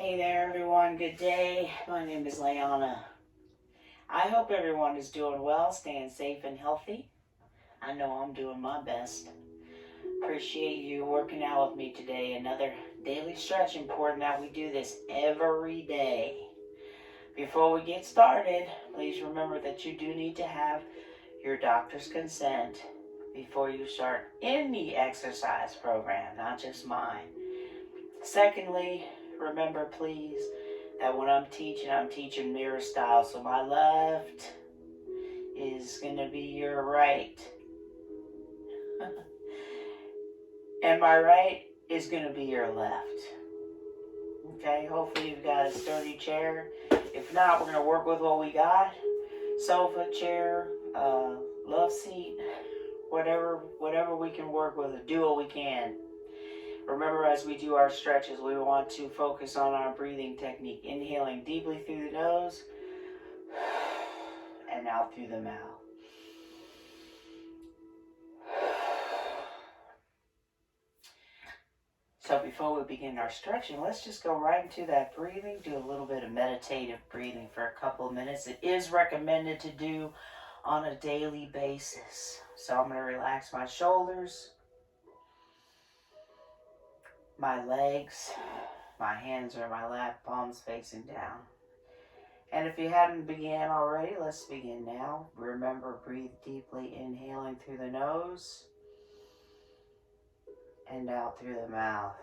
Hey there, everyone. Good day. My name is Leona. I hope everyone is doing well, staying safe and healthy. I know I'm doing my best. Appreciate you working out with me today. Another daily stretch. Important that we do this every day. Before we get started, please remember that you do need to have your doctor's consent before you start any exercise program, not just mine. Secondly, remember please that when I'm teaching mirror style. So my left is going to be your right. And my right is going to be your left. Okay, hopefully you've got a sturdy chair. If not, we're going to work with what we got. Sofa, chair, love seat, whatever we can work with, do what we can. Remember, as we do our stretches, we want to focus on our breathing technique. Inhaling deeply through the nose and out through the mouth. So before we begin our stretching, let's just go right into that breathing. Do a little bit of meditative breathing for a couple of minutes. It is recommended to do on a daily basis. So I'm going to relax my shoulders, my legs, my hands are in my lap, palms facing down. And if you haven't began already, let's begin now. Remember, breathe deeply, inhaling through the nose and out through the mouth.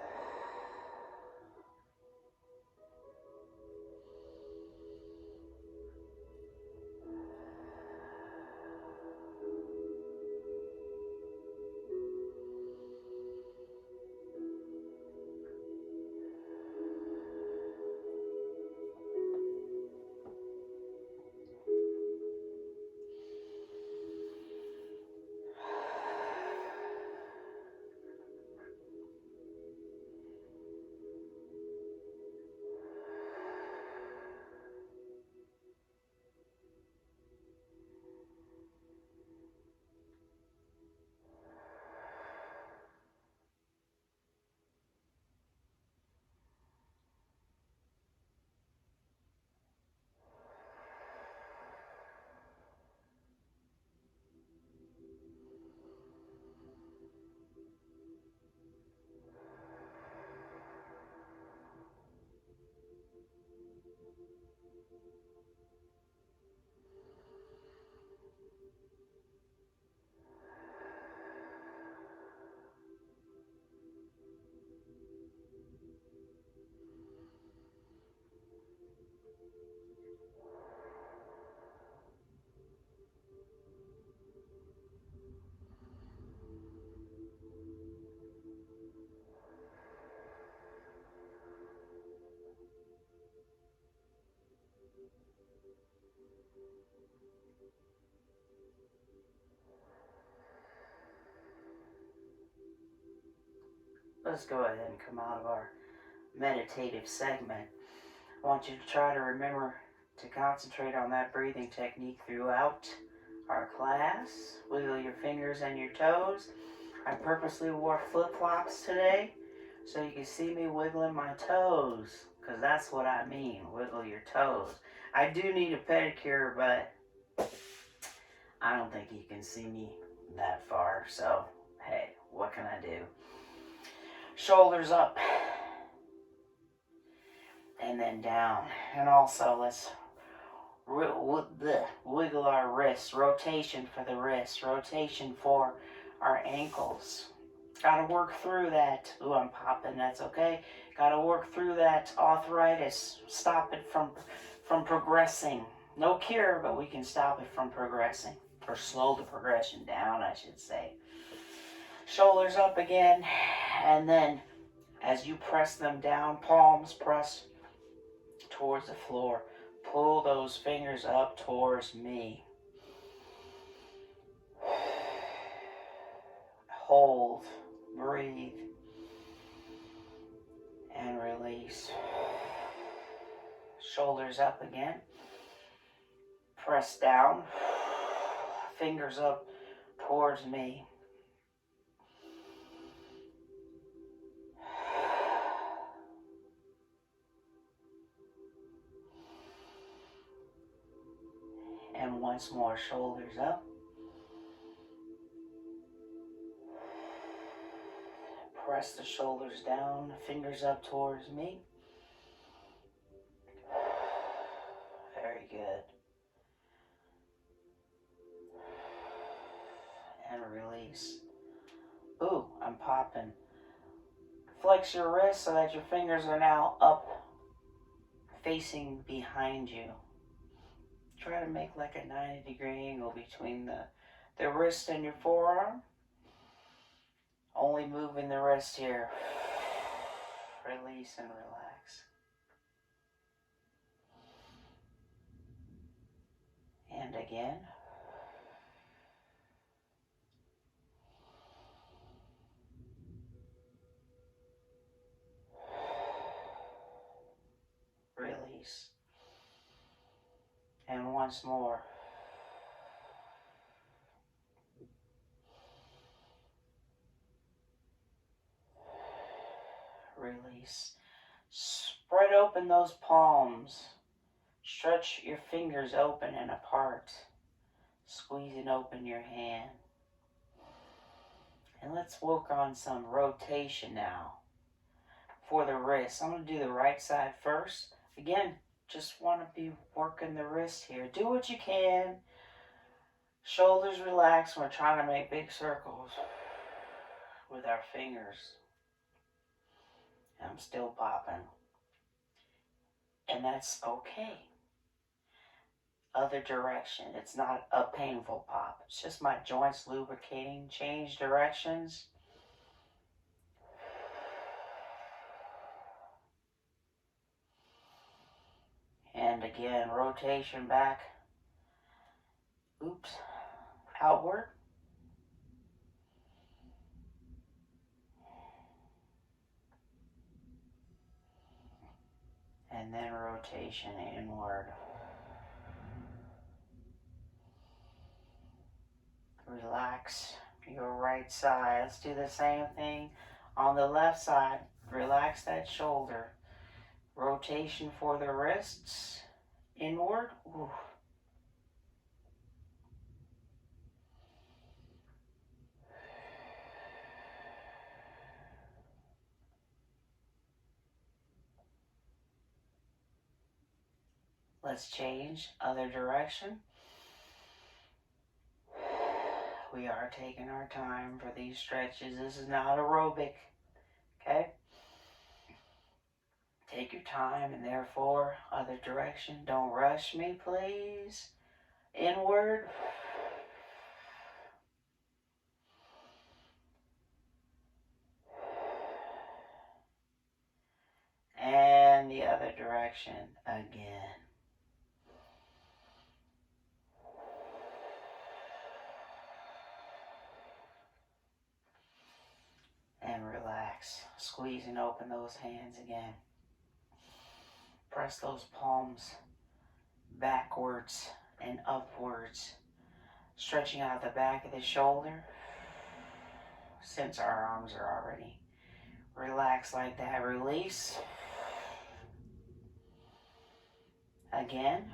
Let's go ahead and come out of our meditative segment. I want you to try to remember to concentrate on that breathing technique throughout our class. Wiggle your fingers and your toes. I purposely wore flip-flops today so you can see me wiggling my toes, because that's what I mean, wiggle your toes. I do need a pedicure, but I don't think you can see me that far, so hey, what can I do? Shoulders up and then down. And also let's wiggle our wrists. Rotation for the wrists. Rotation for our ankles. Gotta work through that. Ooh, I'm popping. That's okay. Gotta work through that arthritis. Stop it from progressing. No cure, but we can stop it from progressing. Or slow the progression down, I should say. Shoulders up again. And then as you press them down, palms press towards the floor. Pull those fingers up towards me. Hold, breathe, and release. Shoulders up again. Press down. Fingers up towards me. once more, shoulders up. Press the shoulders down, fingers up towards me. Very good. And release. Ooh, I'm popping. Flex your wrist so that your fingers are now up, facing behind you. Try to make like a 90-degree angle between the wrist and your forearm. Only moving the wrist here. Release and relax. And again. Release. And once more. Release. Spread open those palms. Stretch your fingers open and apart. Squeezing open your hand. And let's work on some rotation now for the wrist. I'm going to do the right side first. Again, just want to be working the wrist here. Do what you can. Shoulders relaxed. We're trying to make big circles with our fingers. I'm still popping. And that's okay. Other direction. It's not a painful pop. It's just my joints lubricating. Change directions. And again, rotation back. Oops. Outward. And then rotation inward. Relax your right side. Let's do the same thing on the left side. Relax that shoulder. Rotation for the wrists. Inward. Ooh. Let's change other direction. We are taking our time for these stretches. This is not aerobic, okay? Take your time, and therefore, other direction. Don't rush me, please. Inward. And the other direction again. And relax. Squeezing open those hands again. Press those palms backwards and upwards. Stretching out the back of the shoulder. Since our arms are already relaxed like that. Release. Again.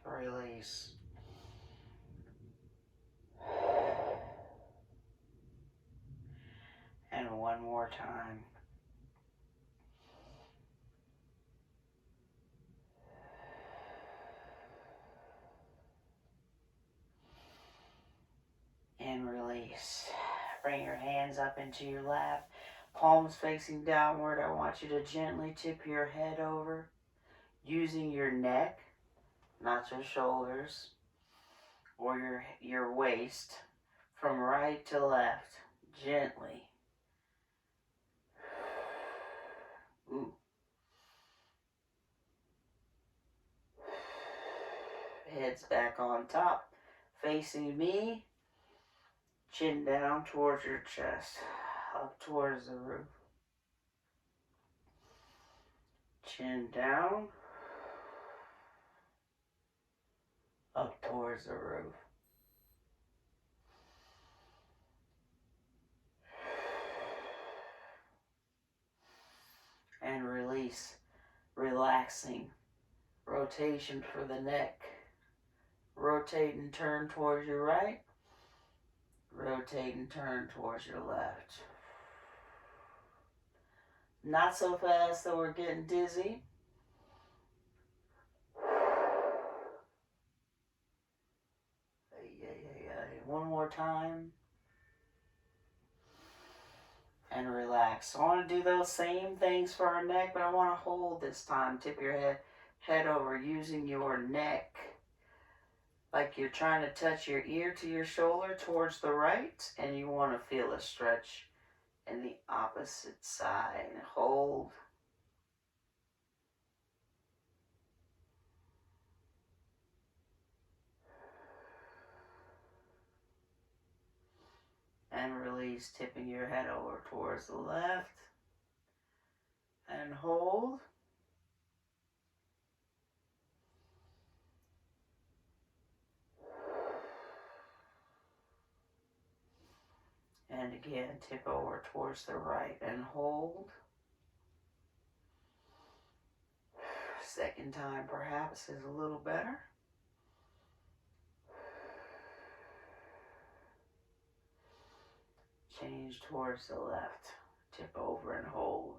Release. And one more time. And release. Bring your hands up into your lap. Palms facing downward. I want you to gently tip your head over. Using your neck, not your shoulders, or your waist. From right to left. Gently. Ooh. Head's back on top. Facing me. Chin down towards your chest. Up towards the roof. Chin down. Up towards the roof. relaxing rotation for the neck. Rotate and turn towards your right. Rotate and turn towards your left. Not so fast that we're getting dizzy. One more time. And relax. So I want to do those same things for our neck, but I want to hold this time. Tip your head over, using your neck like you're trying to touch your ear to your shoulder towards the right, and you want to feel a stretch in the opposite side. Hold. And release, tipping your head over towards the left. And hold. And again, tip over towards the right and hold. Second time perhaps is a little better. Change towards the left. Tip over and hold.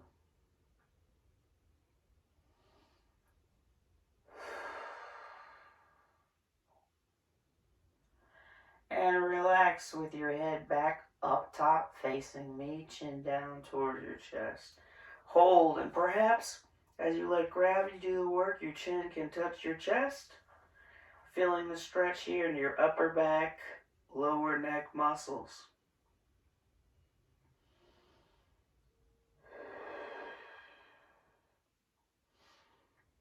And relax with your head back up top, facing me, chin down towards your chest. Hold, and perhaps as you let gravity do the work, your chin can touch your chest, feeling the stretch here in your upper back, lower neck muscles.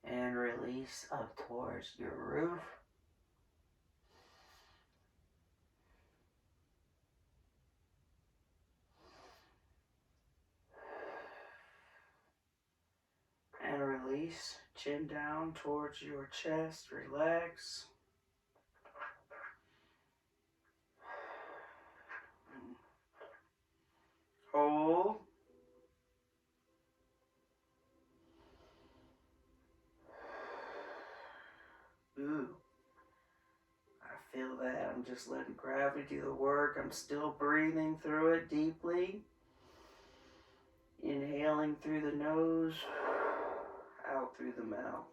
And release up towards your roof. And release, chin down towards your chest, relax. Hold. Ooh. I feel that. I'm just letting gravity do the work. I'm still breathing through it deeply. Inhaling through the nose, out through the mouth.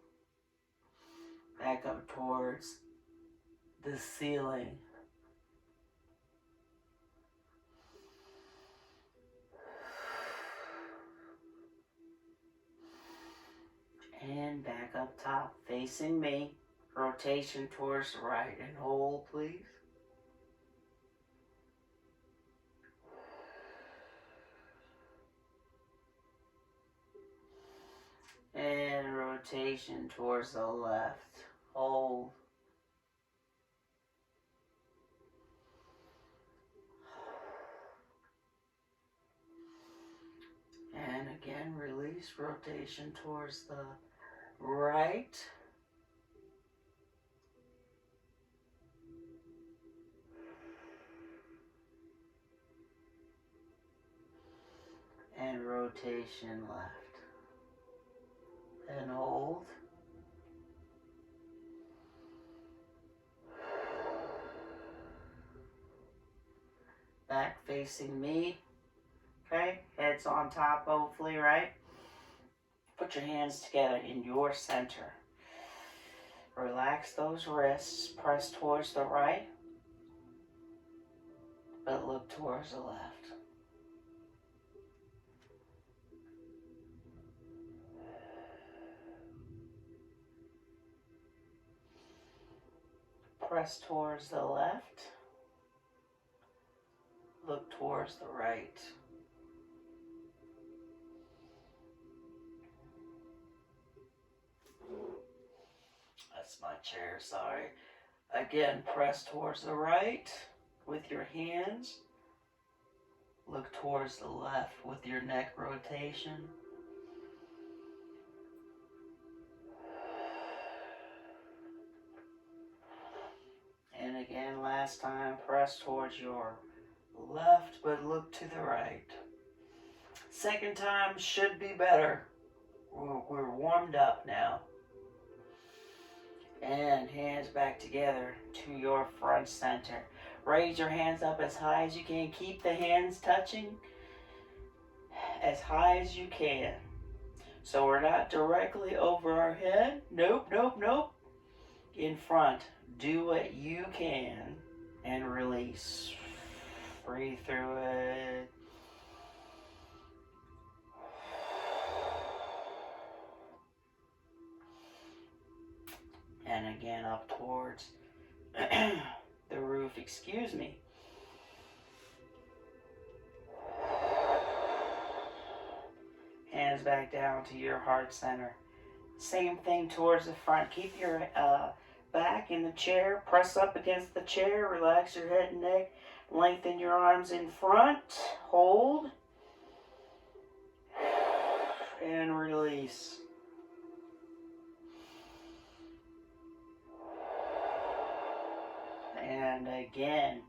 Back up towards the ceiling. And back up top, facing me. Rotation towards the right and hold, please. And rotation towards the left. Hold. And again, release, rotation towards the right. And rotation left. And hold. Back facing me. Okay, head's on top hopefully, right? Put your hands together in your center. Relax those wrists, press towards the right, but look towards the left. Press towards the left, look towards the right. That's my chair, sorry. Again, press towards the right with your hands. Look towards the left with your neck rotation. And again, last time, press towards your left, but look to the right. Second time should be better. We're warmed up now. And hands back together to your front center. Raise your hands up as high as you can. Keep the hands touching as high as you can. So we're not directly over our head. Nope, nope, nope. In front. Do what you can and release. Breathe through it. And again up towards the roof, excuse me. Hands back down to your heart center. Same thing towards the front. Keep your back in the chair. Press up against the chair. Relax your head and neck. Lengthen your arms in front. Hold. And release. And again.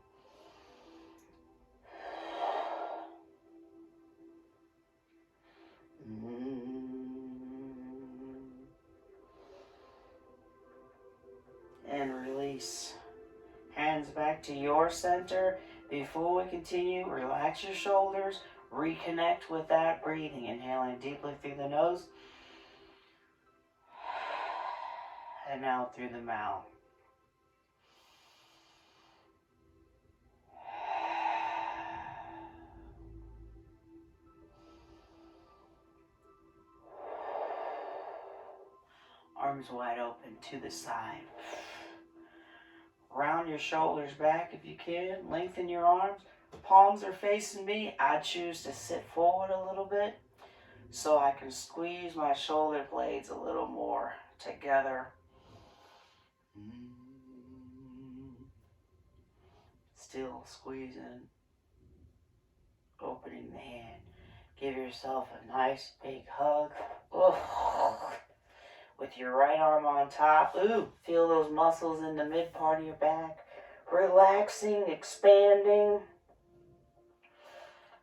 And release. Hands back to your center. Before we continue, relax your shoulders. Reconnect with that breathing. Inhaling deeply through the nose. And out through the mouth. Arms wide open to the side. Round your shoulders back if you can. Lengthen your arms. Palms are facing me. I choose to sit forward a little bit so I can squeeze my shoulder blades a little more together. Still squeezing. Opening the hand. Give yourself a nice big hug. With your right arm on top. Feel those muscles in the mid part of your back. Relaxing, expanding.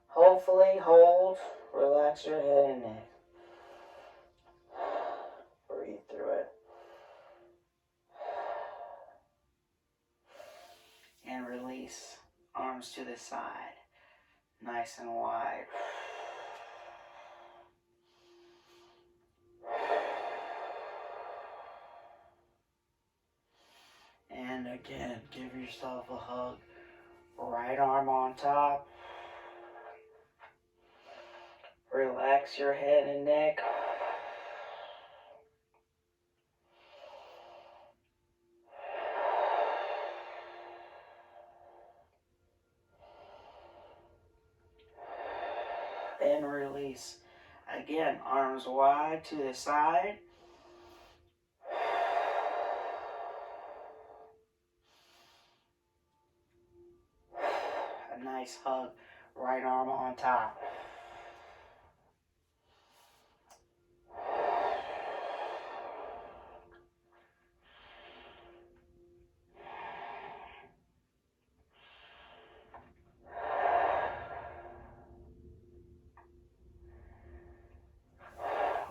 Hopefully, hold. Relax your head and neck. Breathe through it. And release. Arms to the side. Nice and wide. And again, give yourself a hug. Right arm on top. Relax your head and neck. And release. Again, arms wide to the side. A nice hug. Right arm on top.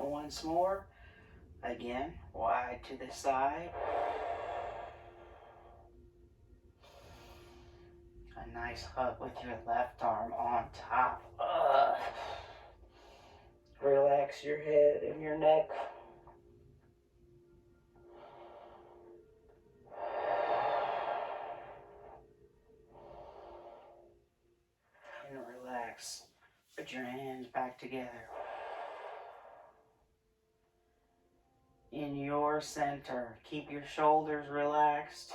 Once more. Again, wide to the side. A nice hug with your left arm on top. Relax your head and your neck. And relax. Put your hands back together. In your center, keep your shoulders relaxed.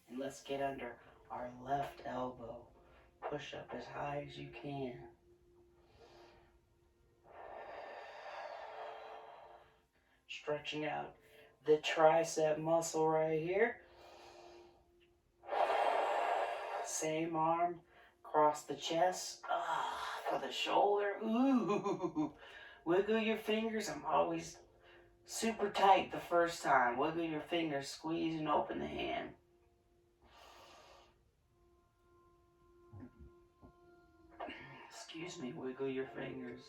And let's get under our left elbow. Push up as high as you can. Stretching out the tricep muscle right here. Same arm across the chest. For the shoulder. Wiggle your fingers. I'm always super tight the first time. Wiggle your fingers. Squeeze and open the hand. Excuse me, wiggle your fingers.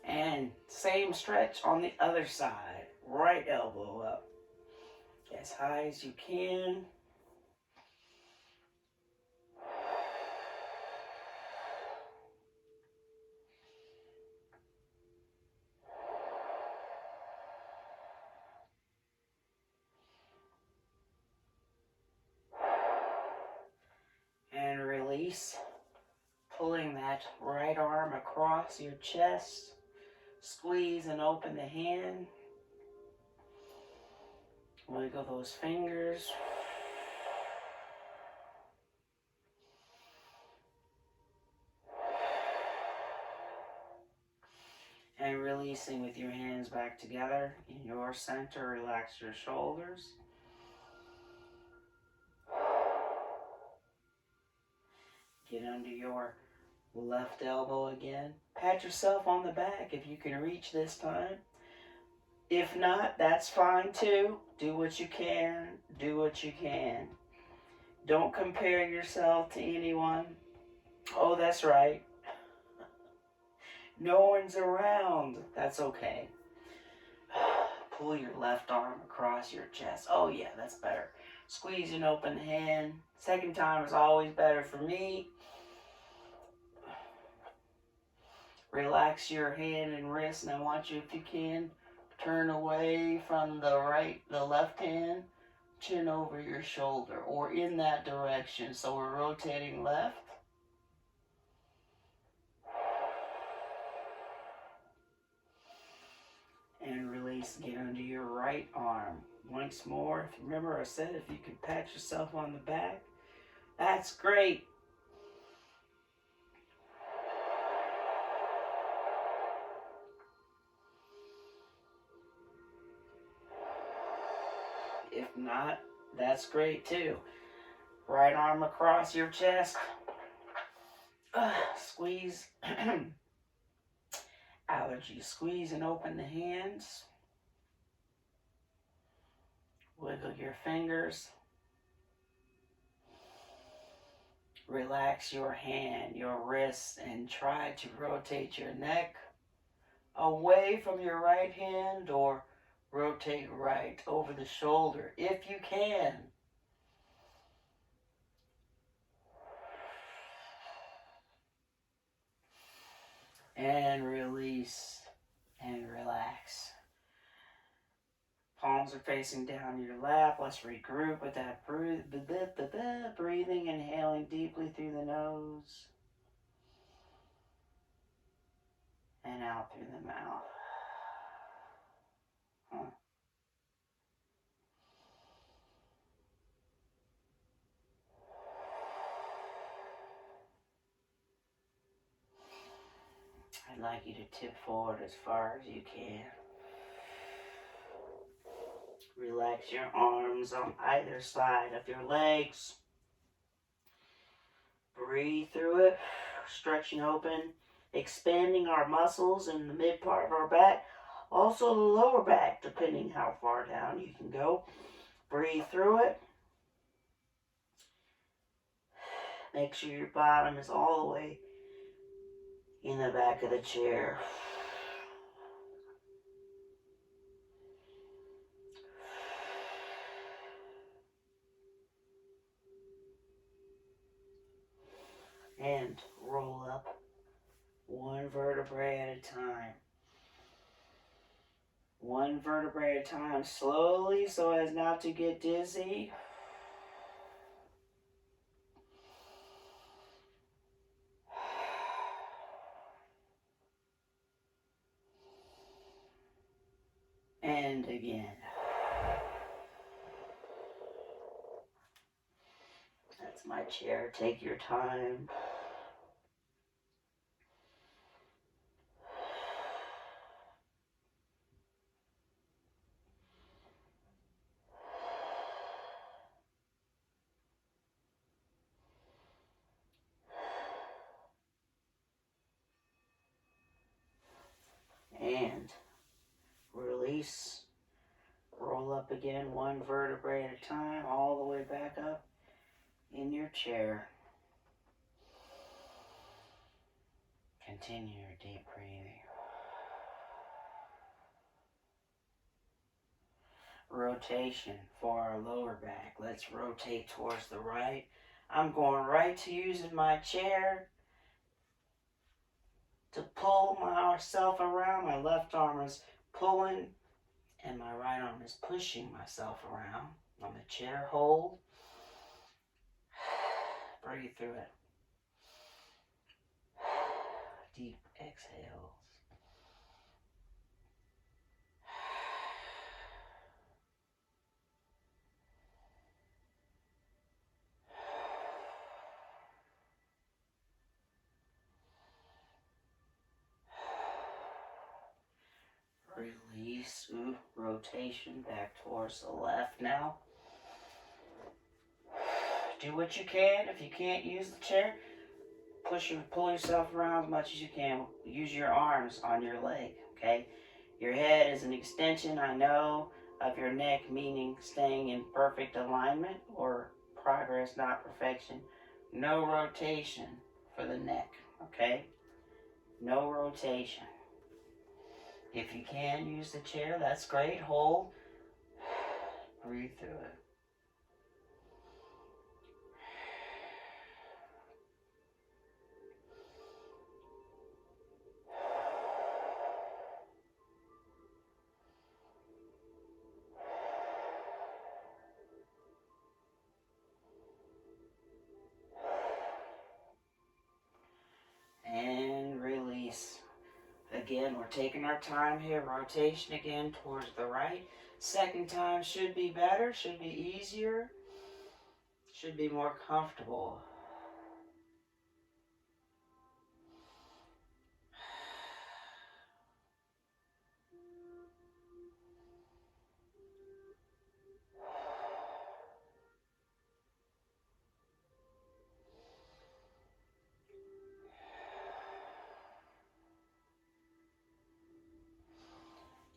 And same stretch on the other side. Right elbow up as high as you can. And release, pulling that right arm across your chest. Squeeze and open the hand. Wiggle those fingers. And releasing with your hands back together in your center. Relax your shoulders. Get under your left elbow again. Pat yourself on the back if you can reach this time. If not, that's fine too. Do what you can. Do what you can. Don't compare yourself to anyone. Oh, that's right. No one's around. That's okay. Pull your left arm across your chest. Oh yeah, that's better. Squeeze an open hand. Second time is always better for me. Relax your hand and wrist, and I want you, if you can, turn away from the left hand, chin over your shoulder, or in that direction. So we're rotating left. And release, get under your right arm. Once more, if you remember I said if you can pat yourself on the back, that's great. If not, that's great too. Right arm across your chest. Squeeze. Allergy. Squeeze and open the hands. Wiggle your fingers. Relax your hand, your wrists, and try to rotate your neck away from your right hand or rotate right over the shoulder if you can. And release and relax. Palms are facing down your lap. Let's regroup with that breathing, inhaling deeply through the nose and out through the mouth. I'd like you to tip forward as far as you can. Relax your arms on either side of your legs. Breathe through it, stretching open, expanding our muscles in the mid part of our back. Also the lower back, depending how far down you can go. Breathe through it. Make sure your bottom is all the way in the back of the chair. And roll up one vertebrae at a time. One vertebrae at a time, slowly so as not to get dizzy. And again. That's my chair. Take your time. And release. Roll up again, one vertebrae at a time, all the way back up. in your chair. Continue your deep breathing. Rotation for our lower back. Let's rotate towards the right. I'm going right to using my chair to pull myself around. My left arm is pulling and my right arm is pushing myself around on the chair. Hold. Breathe through it. Deep exhales. Release. Ooh, rotation back towards the left now. Do what you can. If you can't use the chair, pull yourself around as much as you can. Use your arms on your leg, okay? Your head is an extension, I know, of your neck, meaning staying in perfect alignment or progress, not perfection. No rotation for the neck, okay? No rotation. If you can use the chair, that's great. Hold. Breathe through it. And release. Again, we're taking our time here. Rotation again towards the right. Second time should be better, should be easier, should be more comfortable.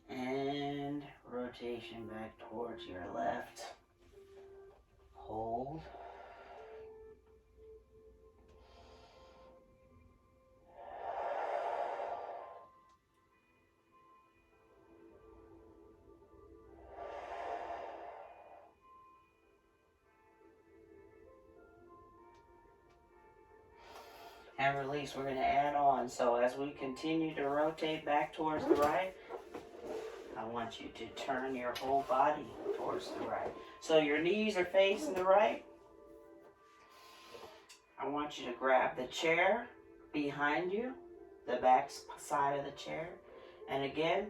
And rotation back towards your left. Hold. And release. We're going to add on. So as we continue to rotate back towards the right, I want you to turn your whole body towards the right. So your knees are facing the right. I want you to grab the chair behind you, the back side of the chair. And again,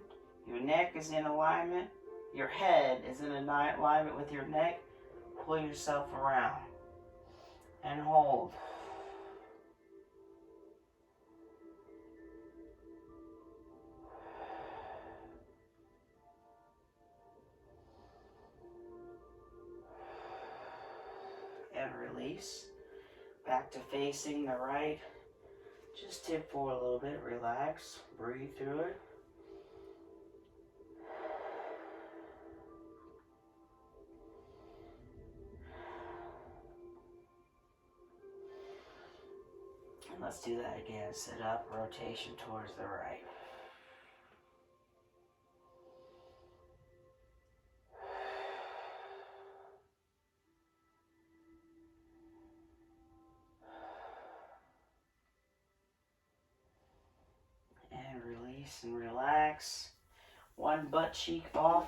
your neck is in alignment. Your head is in alignment with your neck. Pull yourself around and hold. And release. Back to facing the right. Just tip forward a little bit. Relax. Breathe through it. And let's do that again. Sit up. Rotation towards the right. And release and relax. One butt cheek off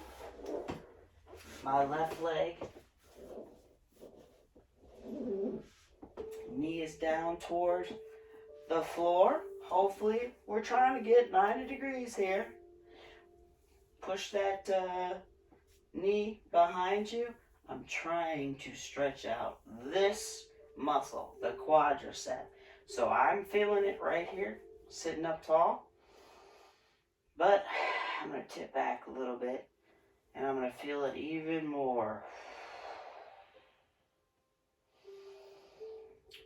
my left leg. Knee is down toward the floor. Hopefully, we're trying to get 90 degrees here. Push that knee behind you. I'm trying to stretch out this muscle, the quadricep. So I'm feeling it right here, sitting up tall. But I'm going to tip back a little bit, and I'm going to feel it even more.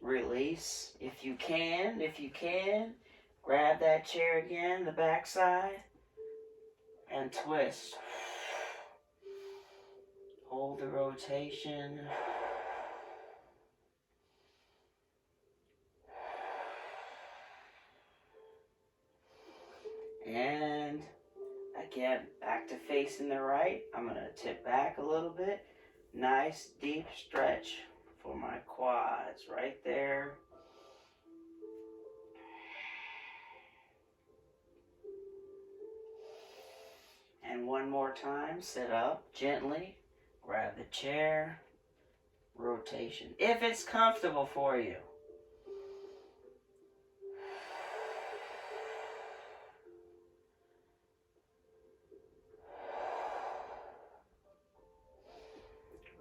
Release. If you can, grab that chair again, the back side, and twist. Hold the rotation. And again, back to facing the right. I'm going to tip back a little bit. Nice deep stretch for my quads right there. And one more time, sit up gently, grab the chair, rotation, if it's comfortable for you.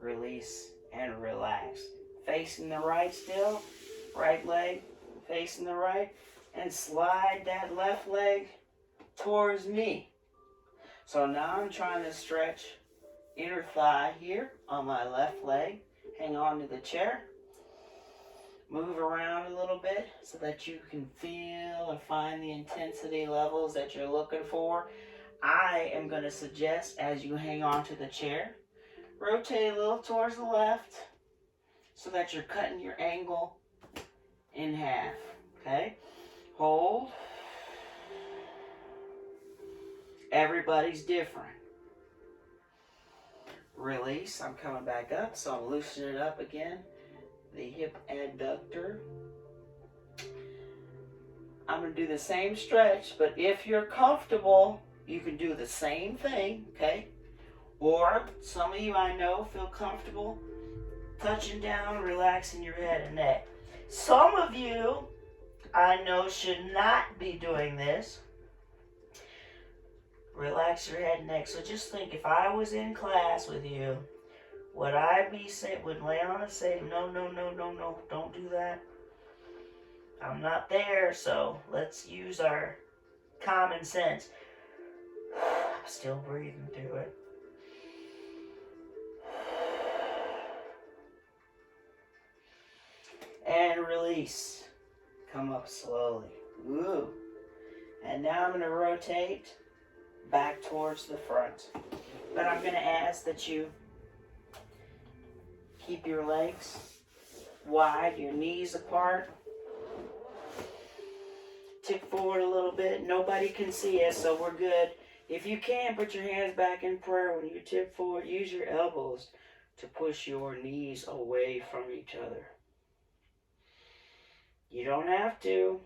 Release and relax. Facing the right still, right leg facing the right, and slide that left leg towards me. So now I'm trying to stretch inner thigh here on my left leg. Hang on to the chair. Move around a little bit so that you can feel and find the intensity levels that you're looking for. I am going to suggest, as you hang on to the chair, rotate a little towards the left so that you're cutting your angle in half. Okay? Hold. Everybody's different. Release. I'm coming back up, so I'm loosening it up again. The hip adductor. I'm going to do the same stretch, but if you're comfortable, you can do the same thing, okay? Or some of you I know feel comfortable touching down, relaxing your head and neck. Some of you I know should not be doing this. Relax your head and neck. So just think, if I was in class with you, would I be saying, would Leona say, no, don't do that? I'm not there, so let's use our common sense. I'm still breathing through it. And release. Come up slowly. Ooh. And now I'm going to rotate back towards the front. But I'm going to ask that you keep your legs wide, your knees apart. Tip forward a little bit. Nobody can see us, so we're good. If you can, put your hands back in prayer. When you tip forward, use your elbows to push your knees away from each other. You don't have to.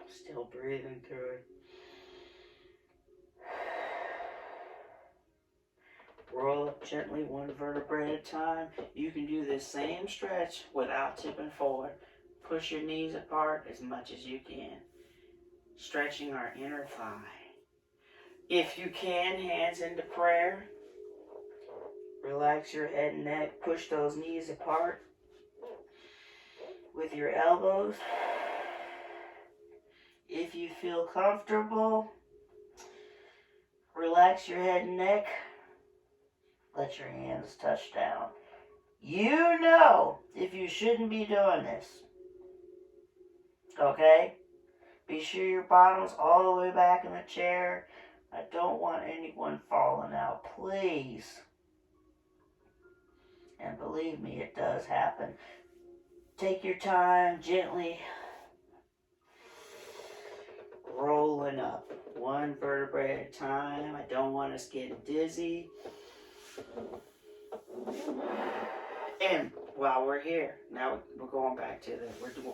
Still breathing through it. Roll up gently, one vertebrae at a time. You can do this same stretch without tipping forward. Push your knees apart as much as you can. Stretching our inner thigh. If you can, hands into prayer. Relax your head and neck. Push those knees apart with your elbows. If you feel comfortable, relax your head and neck. Let your hands touch down. You know if you shouldn't be doing this. Okay? Be sure your bottom's all the way back in the chair. I don't want anyone falling out, please. And believe me, it does happen. Take your time, gently rolling up, one vertebrae at a time. I don't want us getting dizzy. And while we're here, now we're going back to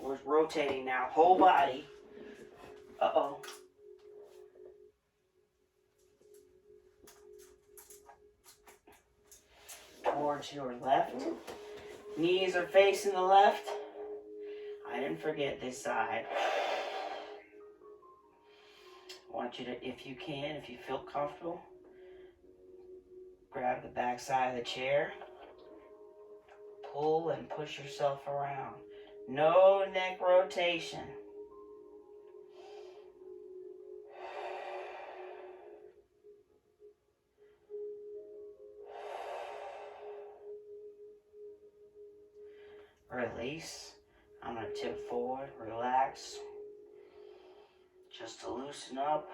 we're rotating now, whole body. Uh-oh. Towards your left. Knees are facing the left. I didn't forget this side. I want you to, if you can, if you feel comfortable, grab the back side of the chair. Pull and push yourself around. No neck rotation. Release. I'm going to tip forward, relax, just to loosen up.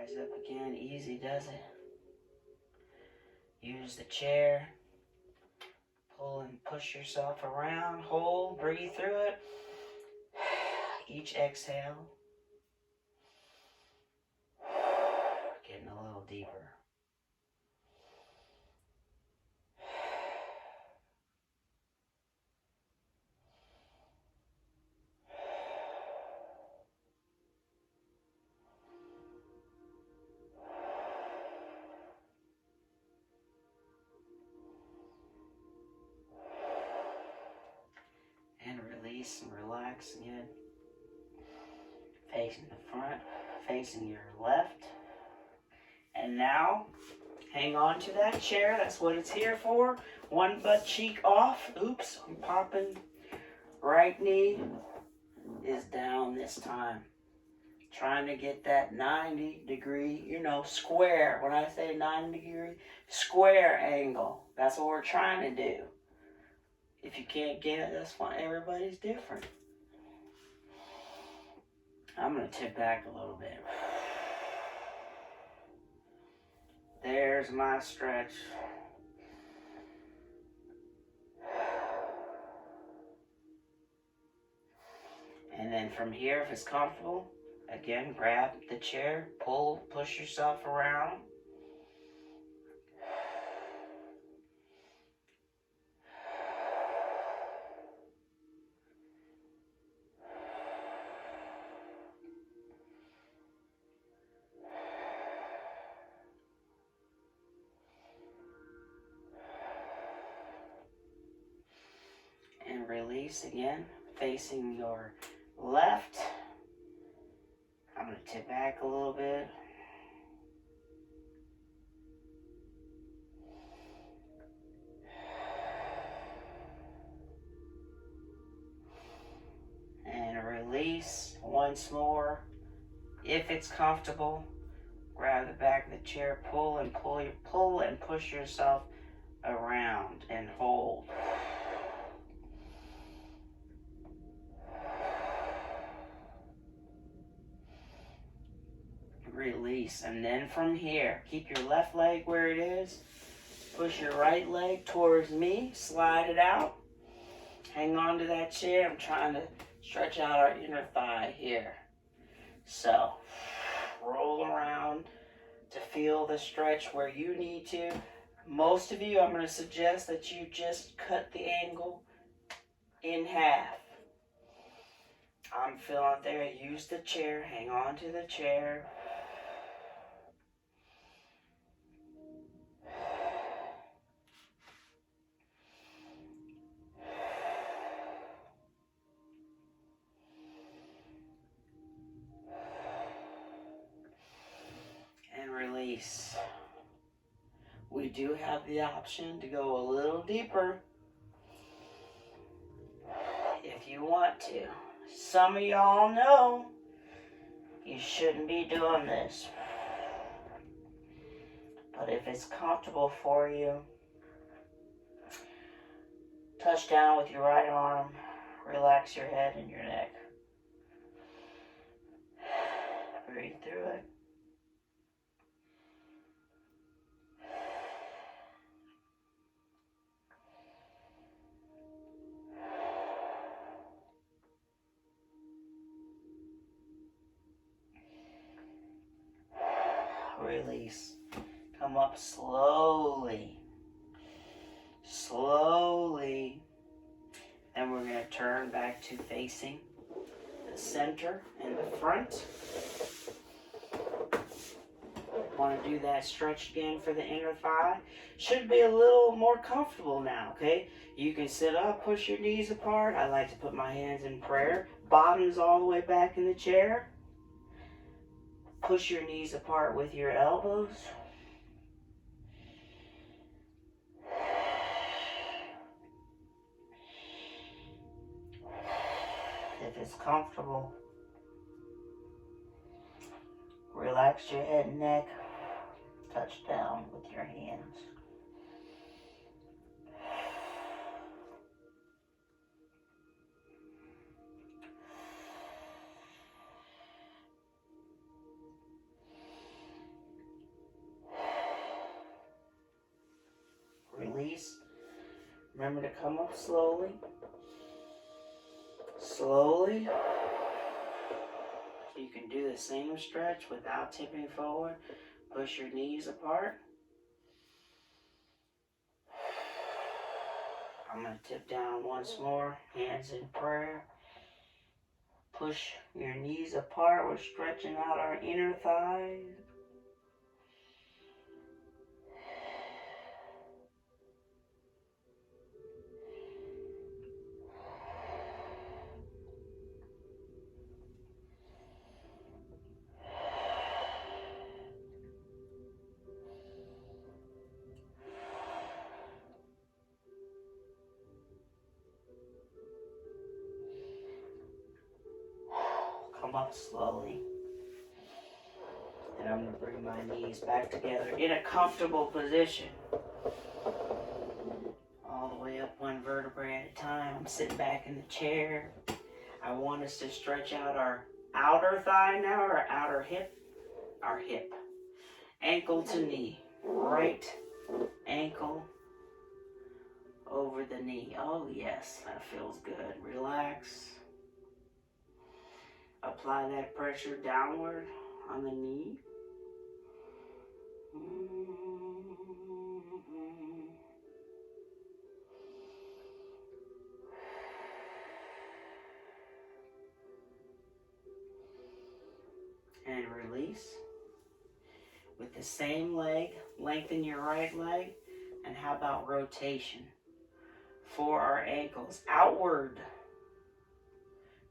Rise up again. Easy does it. Use the chair. Pull and push yourself around. Hold. Breathe through it. Each exhale. Getting a little deeper. And release and relax again. Facing the front, facing your left. And now, hang on to that chair. That's what it's here for. One butt cheek off. Oops, I'm popping. Right knee is down this time. Trying to get that 90-degree, square. When I say 90-degree, square angle. That's what we're trying to do. If you can't get it, that's fine. Everybody's different. I'm going to tip back a little bit. There's my stretch. And then from here, if it's comfortable, again, grab the chair, push yourself around. And release again, facing your left. I'm going to tip back a little bit. And release once more. If it's comfortable, grab the back of the chair, pull and push yourself around and hold. Release, and then from here, keep your left leg where it is. Push your right leg towards me, slide it out. Hang on to that chair. I'm trying to stretch out our inner thigh here. So, roll around to feel the stretch where you need to. Most of you, I'm going to suggest that you just cut the angle in half. I'm feeling it there. Use the chair. Hang on to the chair. And release. We do have the option to go a little deeper if you want to. Some of y'all know you shouldn't be doing this. But if it's comfortable for you, touch down with your right arm, relax your head and your neck. Breathe through it. Release. Come up slowly. Slowly. Then we're going to turn back to facing the center and the front. Want to do that stretch again for the inner thigh. Should be a little more comfortable now, okay? You can sit up, push your knees apart. I like to put my hands in prayer. Bottoms all the way back in the chair. Push your knees apart with your elbows. If it's comfortable, relax your head and neck. Touch down with your hands. Remember to come up slowly. Slowly. You can do the same stretch without tipping forward. Push your knees apart. I'm going to tip down once more. Hands in prayer. Push your knees apart. We're stretching out our inner thighs. Come up slowly. And I'm going to bring my knees back together in a comfortable position. All the way up one vertebrae at a time. I'm sitting back in the chair. I want us to stretch out our outer thigh now, our outer hip. Our hip. Ankle to knee. Right ankle over the knee. Oh yes, that feels good. Relax. Apply that pressure downward on the knee. And release. With the same leg, lengthen your right leg. And how about rotation? For our ankles, outward.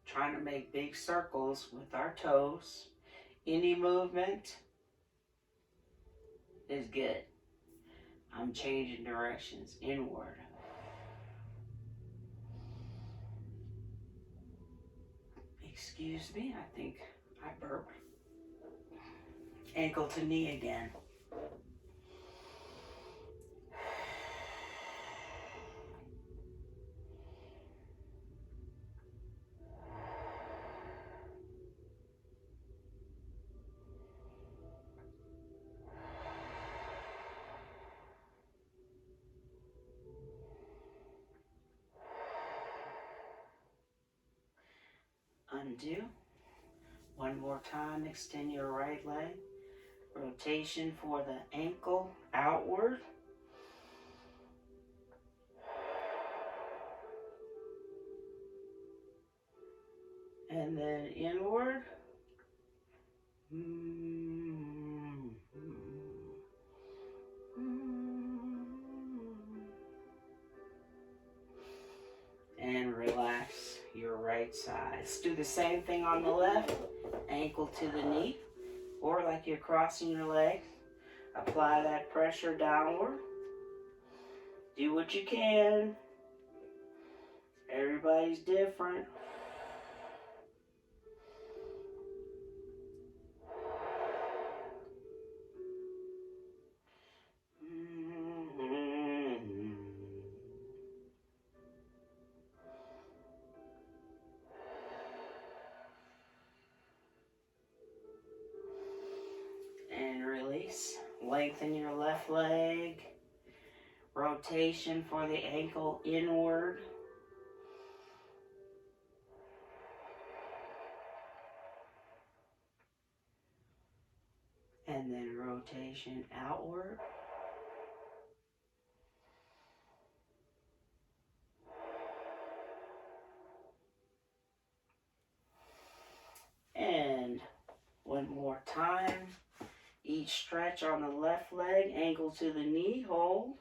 Trying to make big circles with our toes. Any movement is good. I'm changing directions inward. Excuse me, I think I burped. Ankle to knee again. Undo. One more time, extend your right leg. Rotation for the ankle outward. And then inward. And relax your right side. Let's do the same thing on the left. Ankle to the knee. Or like you're crossing your legs. Apply that pressure downward. Do what you can. Everybody's different. And release. Lengthen your left leg. Rotation for the ankle inward. And then rotation outward. And one more time. Each stretch on the left leg, ankle to the knee, hold.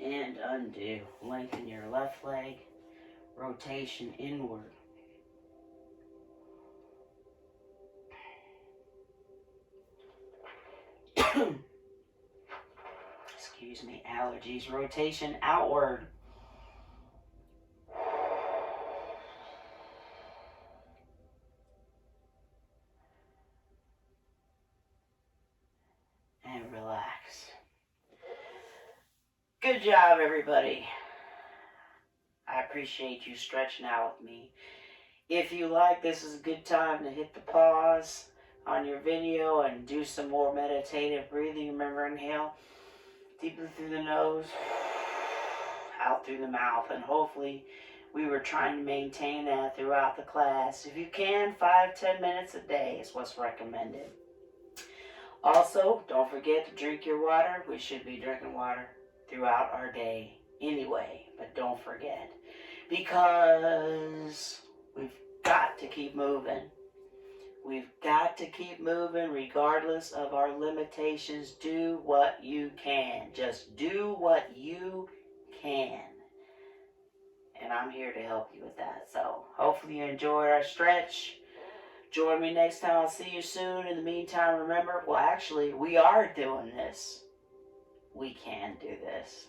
And undo. Lengthen your left leg, rotation inward. Excuse me, allergies. Rotation outward. And relax. Good job, everybody. I appreciate you stretching out with me. If you like, this is a good time to hit the pause on your video and do some more meditative breathing. Remember, inhale deeply through the nose, out through the mouth, and hopefully we were trying to maintain that throughout the class. If you can, 5-10 minutes a day is what's recommended. Also, don't forget to drink your water. We should be drinking water throughout our day anyway, but don't forget, because we've got to keep moving. We've got to keep moving regardless of our limitations. Do what you can. Just do what you can. And I'm here to help you with that. So hopefully you enjoyed our stretch. Join me next time. I'll see you soon. In the meantime, remember, well, actually, we are doing this. We can do this.